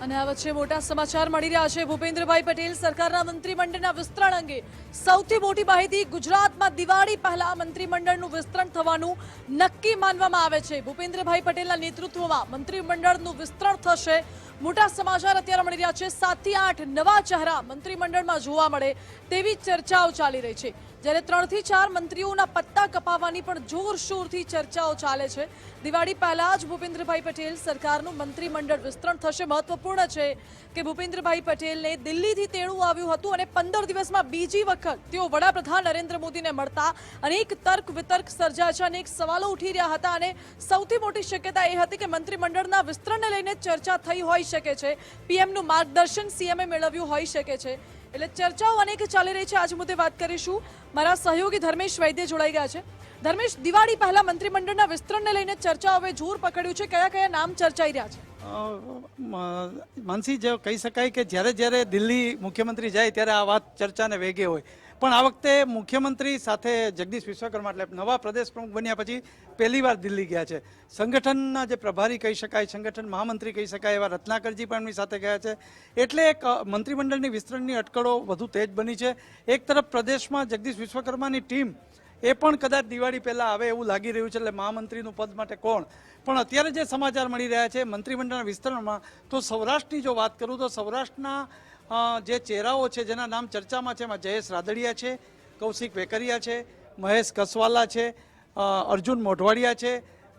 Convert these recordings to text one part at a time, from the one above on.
અને આ વચ્ચે મોટા સમાચાર મળી રહ્યા છે। ભૂપેન્દ્રભાઈ પટેલ સરકારના મંત્રીમંડળના વિસ્તરણ અંગે સૌથી મોટી માહિતી। ગુજરાતમાં દિવાળી પહેલા મંત્રીમંડળનું વિસ્તરણ થવાનું નક્કી માનવામાં આવે છે। ભૂપેન્દ્રભાઈ પટેલના નેતૃત્વમાં મંત્રીમંડળનું વિસ્તરણ થશે। મોટા સમાચાર અત્યારે મળી રહ્યા છે। 7 થી 8 નવા ચહેરા મંત્રીમંડળમાં જોવા મળે તેવી ચર્ચાઓ ચાલી રહી છે, જ્યારે 3 થી 4 મંત્રીઓના પત્તા કપાવવાની પણ જોરશોરથી ચર્ચાઓ ચાલે છે। દિવાળી પહેલા જ ભૂપેન્દ્રભાઈ પટેલ સરકારનું મંત્રીમંડળ વિસ્તરણ થશે। મહત્વપૂર્ણ છે કે ભૂપેન્દ્રભાઈ પટેલને દિલ્હીથી તેડું આવ્યું હતું અને 15 દિવસમાં બીજી વખત તેઓ વડાપ્રધાન નરેન્દ્ર મોદીને મળતા અનેક તર્ક વિતર્ક સર્જાયા છે, અનેક સવાલો ઉઠી રહ્યા હતા અને સૌથી મોટી શક્યતા એ હતી કે મંત્રીમંડળના વિસ્તરણને લઈને ચર્ચા થઈ હોઈ શકે છે। પીએમનું માર્ગદર્શન સીએમએ મેળવ્યું હોઈ શકે છે, એટલે ચર્ચાઓ અનેક ચાલી રહી છે। આજ મુદ્દે વાત કરીશું। મારા સહયોગી ધર્મેશ વૈદ્ય જોડાઈ ગયા છે। ધર્મેશ, દિવાળી પહેલા મંત્રીમંડળના વિસ્તરણને લઈને ચર્ચાઓએ જોર પકડ્યું છે, કયા કયા નામ ચર્ચાઈ રહ્યા છે? માનસી, જે કહી શકાય કે જ્યારે જ્યારે દિલ્હી મુખ્યમંત્રી જાય ત્યારે આ વાત ચર્ચાને વેગે હોય, પણ આ વખતે મુખ્યમંત્રી સાથે જગદીશ વિશ્વકર્મા એટલે નવા પ્રદેશ પ્રમુખ બન્યા પછી પહેલીવાર દિલ્હી ગયા છે। સંગઠનના જે પ્રભારી કહી શકાય, સંગઠન મહામંત્રી કહી શકાય એવા રત્નાકરજી પણ એમની સાથે ગયા છે, એટલે એક મંત્રીમંડળની વિસ્તરણની અટકળો વધુ તેજ બની છે। એક તરફ પ્રદેશમાં જગદીશ વિશ્વકર્માની ટીમ એ પણ કદાચ દિવાળી પહેલાં આવે એવું લાગી રહ્યું છે, એટલે મહામંત્રીનું પદ માટે કોણ? પણ અત્યારે જે સમાચાર મળી રહ્યા છે મંત્રીમંડળના વિસ્તરણમાં, તો સૌરાષ્ટ્રની જો વાત કરું તો સૌરાષ્ટ્રના જે ચહેરાઓ છે જેના નામ ચર્ચામાં છે એમાં જયેશ રાદડિયા છે, કૌશિક વેકરિયા છે, મહેશ કસવાલા છે, અર્જુન મોઢવાડિયા છે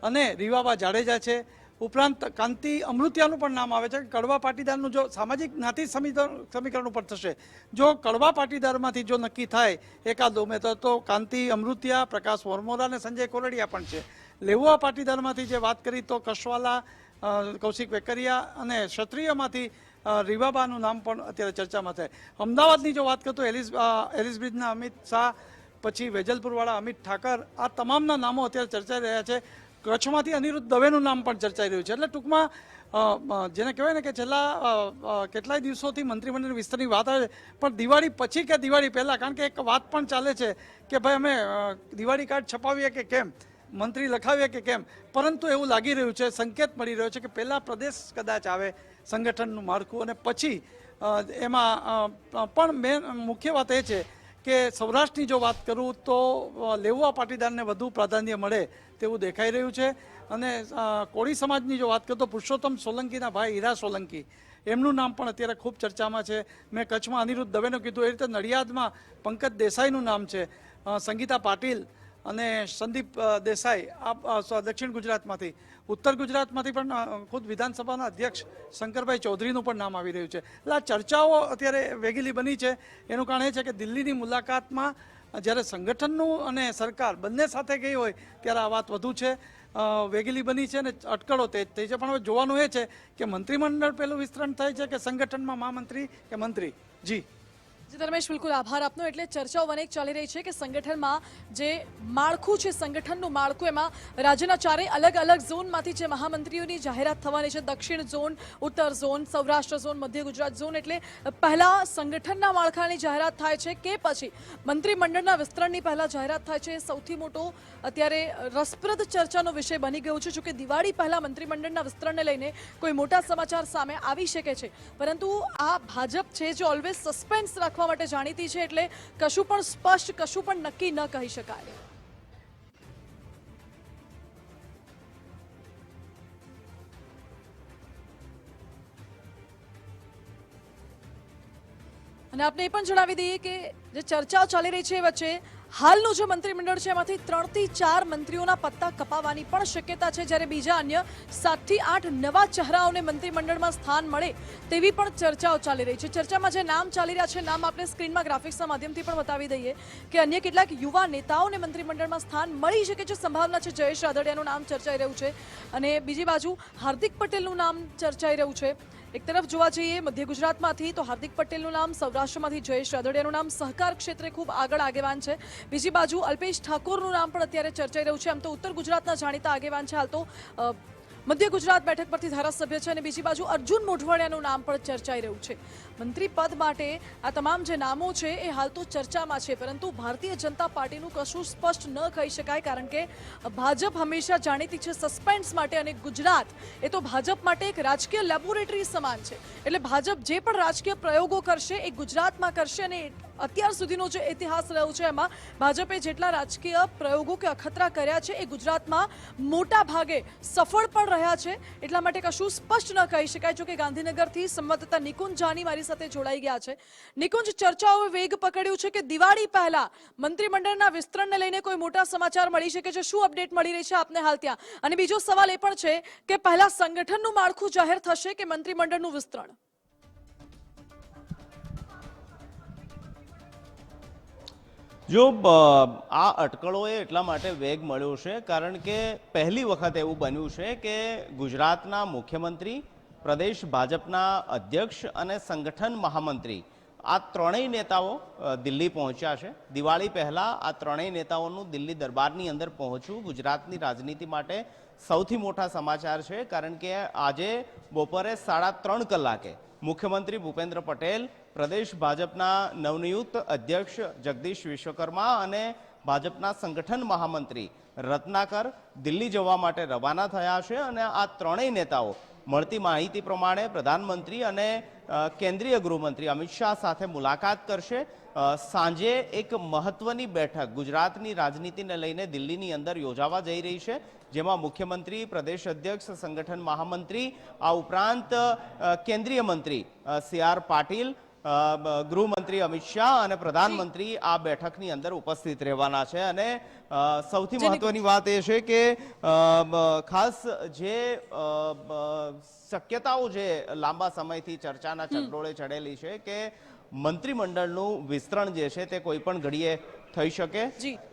અને રીવાબા જાડેજા છે। ઉપરાંત કાંતિ અમૃતિયાનું પણ નામ આવે છે। કડવા પાટીદારનું જો સામાજિક જ્ઞાતિ સમીકરણ ઉપર થશે, જો કડવા પાટીદારમાંથી જો નક્કી થાય એકાદ ઉમેદવાર તો કાંતિ અમૃતિયા, પ્રકાશ વરમોરા અને સંજય કોરડિયા પણ છે। લેઉવા પાટીદારમાંથી જે વાત કરી તો કસવાલા, કૌશિક વેકરિયા અને ક્ષત્રિયમાંથી રીવાબાનું નામ પણ અત્યારે ચર્ચામાં છે। અમદાવાદની જો વાત કરતો એલિસબ્રિજના અમિત શાહ, પછી વેજલપુરવાળા અમિત ઠાકર, આ તમામના નામો અત્યારે ચર્ચાઈ રહ્યા છે। કચ્છમાંથી અનિરુદ્ધ દવેનું નામ પણ ચર્ચાઈ રહ્યું છે। એટલે ટૂંકમાં જેને કહેવાય ને કે છેલ્લા કેટલાય દિવસોથી મંત્રીમંડળની વિસ્તરની વાત આવે છે, પણ દિવાળી પછી કે દિવાળી પહેલાં, કારણ કે એક વાત પણ ચાલે છે કે ભાઈ અમે દિવાળી કાર્ડ છપાવીએ કે કેમ, મંત્રી લખાવીએ કે કેમ, પરંતુ એવું લાગી રહ્યું છે, સંકેત મળી રહ્યો છે કે પહેલાં પ્રદેશ કદાચ આવે સંગઠનનું માળખું, અને પછી એમાં પણ મેન મુખ્ય વાત એ છે કે સૌરાષ્ટ્રની જો વાત કરું તો લેઉવા પાટીદારને વધુ પ્રાધાન્ય મળે તેવું દેખાઈ રહ્યું છે। અને કોળી સમાજની જો વાત કરું તો પુરુષોત્તમ સોલંકીના ભાઈ હીરા સોલંકી, એમનું નામ પણ અત્યારે ખૂબ ચર્ચામાં છે। મેં કચ્છમાં અનિરુદ્ધ દવેનું કીધું, એ રીતે નડિયાદમાં પંકજ દેસાઈનું નામ છે, સંગીતા પાટીલ અને સંદીપ દેસાઈ આ દક્ષિણ ગુજરાતમાંથી। ઉત્તર ગુજરાતમાંથી પણ ખુદ વિધાનસભાના અધ્યક્ષ શંકરભાઈ ચૌધરીનું પણ નામ આવી રહ્યું છે। એટલે આ ચર્ચાઓ અત્યારે વેગીલી બની છે। એનું કારણ એ છે કે દિલ્હીની મુલાકાતમાં જ્યારે સંગઠનનું અને સરકાર બંને સાથે ગઈ હોય ત્યારે આ વાત વધુ છે, વેગીલી બની છે અને અટકળો તેજ થઈ છે। પણ હવે જોવાનું એ છે કે મંત્રીમંડળ પહેલું વિસ્તરણ થાય છે કે સંગઠનમાં મહામંત્રી કે મંત્રી? જી ધર્મેશ, બિલકુલ આભાર આપનો। એટલે ચર્ચાઓ અનેક ચાલી રહી છે કે સંગઠનમાં જે માળખું છે, સંગઠનનું માળખું, એમાં રાજ્યના 4 અલગ અલગ ઝોનમાંથી જે મહામંત્રીઓની જાહેરાત થવાની છે, દક્ષિણ ઝોન, ઉત્તર ઝોન, સૌરાષ્ટ્ર ઝોન, મધ્ય ગુજરાત ઝોન, એટલે પહેલા સંગઠનના માળખાની જાહેરાત થાય છે કે પછી મંત્રીમંડળના વિસ્તરણની પહેલા જાહેરાત થાય છે, સૌથી મોટો અત્યારે રસપ્રદ ચર્ચાનો વિષય બની ગયો છે। જોકે દિવાળી પહેલા મંત્રીમંડળના વિસ્તરણને લઈને કોઈ મોટા સમાચાર સામે આવી શકે છે, પરંતુ આ ભાજપ છે જે ઓલવેઝ સસ્પેન્સ રાખવા માટે જાણીતી છે, એટલે કશું પણ સ્પષ્ટ, કશું પણ નક્કી ન કહી શકાય। અને આપણે એ પણ જણાવી દઈએ કે જે ચર્ચાઓ ચાલી રહી છે એ વચ્ચે હાલનું જે મંત્રીમંડળ છે એમાંથી 3 થી 4 મંત્રીઓના પત્તા કપાવવાની પણ શક્યતા છે, જ્યારે બીજા અન્ય 7 થી 8 નવા ચહેરાઓને મંત્રીમંડળમાં સ્થાન મળે તેવી પણ ચર્ચાઓ ચાલી રહી છે। ચર્ચામાં જે નામ ચાલી રહ્યા છે, નામ આપણે સ્ક્રીનમાં ગ્રાફિક્સના માધ્યમથી પણ બતાવી દઈએ કે અન્ય કેટલાક યુવા નેતાઓને મંત્રીમંડળમાં સ્થાન મળી શકે છે, સંભાવના છે। જયેશ રાદડિયાનું નામ ચર્ચાઈ રહ્યું છે અને બીજી બાજુ હાર્દિક પટેલનું નામ ચર્ચાઈ રહ્યું છે। એક તરફ જોવા જઈએ મધ્ય ગુજરાતમાંથી તો હાર્દિક પટેલનું નામ, સૌરાષ્ટ્રમાંથી જયેશ રાદડિયાનું નામ સહકાર ક્ષેત્રે ખૂબ આગળ આગેવાન છે। બીજી બાજુ અલ્પેશ ઠાકોરનું નામ પણ અત્યારે ચર્ચાઈ રહ્યું છે। આમ તો ઉત્તર ગુજરાતના જાણીતા આગેવાન છે, હાલ તો મધ્ય ગુજરાત બેઠક પરથી ધારાસભ્ય છે અને બીજી બાજુ અર્જુન મોઢવાડિયાનું નામ પણ ચર્ચાઈ રહ્યું છે. મંત્રી પદ માટે આ તમામ જે નામો છે એ હાલ તો ચર્ચામાં છે, પરંતુ ભારતીય જનતા પાર્ટીનું કશું સ્પષ્ટ ન કહી શકાય, કારણ કે ભાજપ હંમેશા જાણીતી છે સસ્પેન્સ માટે, અને ગુજરાત એ તો ભાજપ માટે એક રાજકીય લેબોરેટરી સમાન છે. એટલે ભાજપ જે પણ રાજકીય પ્રયોગો કરશે એ ગુજરાતમાં કરશે, અને અત્યાર સુધીનો જે ઇતિહાસ રહ્યો છે એમાં ભાજપે જેટલા રાજકીય પ્રયોગો કે અખતરા કર્યા છે એ ગુજરાતમાં મોટા ભાગે સફળ પણ રહ્યા છે. એટલા માટે કશું સ્પષ્ટ ન કહી શકાય. જો કે ગાંધીનગરથી સંવાદદાતા નિકુંજ જાની મારી સાથે જોડાઈ ગયા છે. નિકુંજ, ચર્ચાઓએ વેગ પકડ્યું છે કે દિવાળી પહેલા મંત્રીમંડળના વિસ્તરણને લઈને કોઈ મોટા સમાચાર મળી શકે છે. શું અપડેટ મળી રહી છે આપને હાલ ત્યાં? અને બીજો સવાલ એ પણ છે કે પહેલા સંગઠનનું માળખું જાહેર થશે કે મંત્રીમંડળનું વિસ્તરણ? જો આ અટકળોએ એટલા માટે વેગ મળ્યો છે કારણ કે પહેલી વખત એવું બન્યું છે કે ગુજરાતના મુખ્યમંત્રી, પ્રદેશ ભાજપના અધ્યક્ષ અને સંગઠન મહામંત્રી આ ત્રણેય નેતાઓ દિલ્હી પહોંચ્યા છે. દિવાળી પહેલાં આ ત્રણેય નેતાઓનું દિલ્હી દરબારની અંદર પહોંચવું ગુજરાતની રાજનીતિ માટે સૌથી મોટા સમાચાર છે, કારણ કે આજે બપોરે 3:30 કલાકે મુખ્યમંત્રી ભૂપેન્દ્ર પટેલ, પ્રદેશ ભાજપના નવનિયુક્ત અધ્યક્ષ જગદીશ વિશ્વકર્મા અને ભાજપના સંગઠન મહામંત્રી રત્નાકર દિલ્હી જવા માટે રવાના થયા છે. અને આ ત્રણેય નેતાઓ મળતી માહિતી પ્રમાણે પ્રધાનમંત્રી અને કેન્દ્રીય ગૃહમંત્રી અમિત શાહ સાથે મુલાકાત કરશે. સાંજે એક મહત્વની બેઠક ગુજરાતની રાજનીતિને લઈને દિલ્હીની અંદર યોજાવા જઈ રહી છે, જેમાં મુખ્યમંત્રી, પ્રદેશ અધ્યક્ષ, સંગઠન મહામંત્રી, આ ઉપરાંત કેન્દ્રીય મંત્રી CR પાટીલ, ગૃહમંત્રી અમિત શાહ અને પ્રધાનમંત્રી આ બેઠકની અંદર ઉપસ્થિત રહેવાના છે. અને સૌથી મહત્વની વાત એ છે કે ખાસ જે શક્યતાઓ જે લાંબા સમયથી ચર્ચાના ચકડોળે ચડેલી છે કે મંત્રીમંડળનું વિસ્તરણ જે છે તે કોઈ પણ ઘડીએ થઈ શકે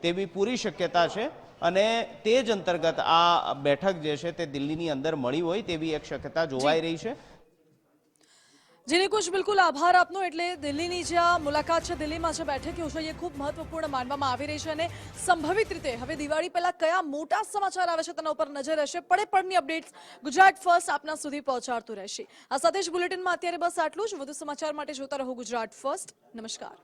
તેવી પૂરી શક્યતા છે. અને તે જ અંતર્ગત આ બેઠક જે છે તે દિલ્હીની અંદર મળી હોય તેવી એક શક્યતા જોવાઈ રહી છે. જેને કુછ બિલકુલ આભાર આપનો. એટલે દિલ્હીની જે આ મુલાકાત છે, દિલ્હીમાં જે બેઠક યોજાઈ એ ખૂબ મહત્વપૂર્ણ માનવામાં આવી રહી છે, અને સંભવિત રીતે હવે દિવાળી પહેલા કયા મોટા સમાચાર આવે છે તેના ઉપર નજર રહેશે. પડે પડની અપડેટ્સ ગુજરાત ફર્સ્ટ આપના સુધી પહોંચાડતું રહેશે. આ સાથે જ બુલેટિનમાં અત્યારે બસ આટલું જ. વધુ સમાચાર માટે જોતા રહો ગુજરાત ફર્સ્ટ. નમસ્કાર.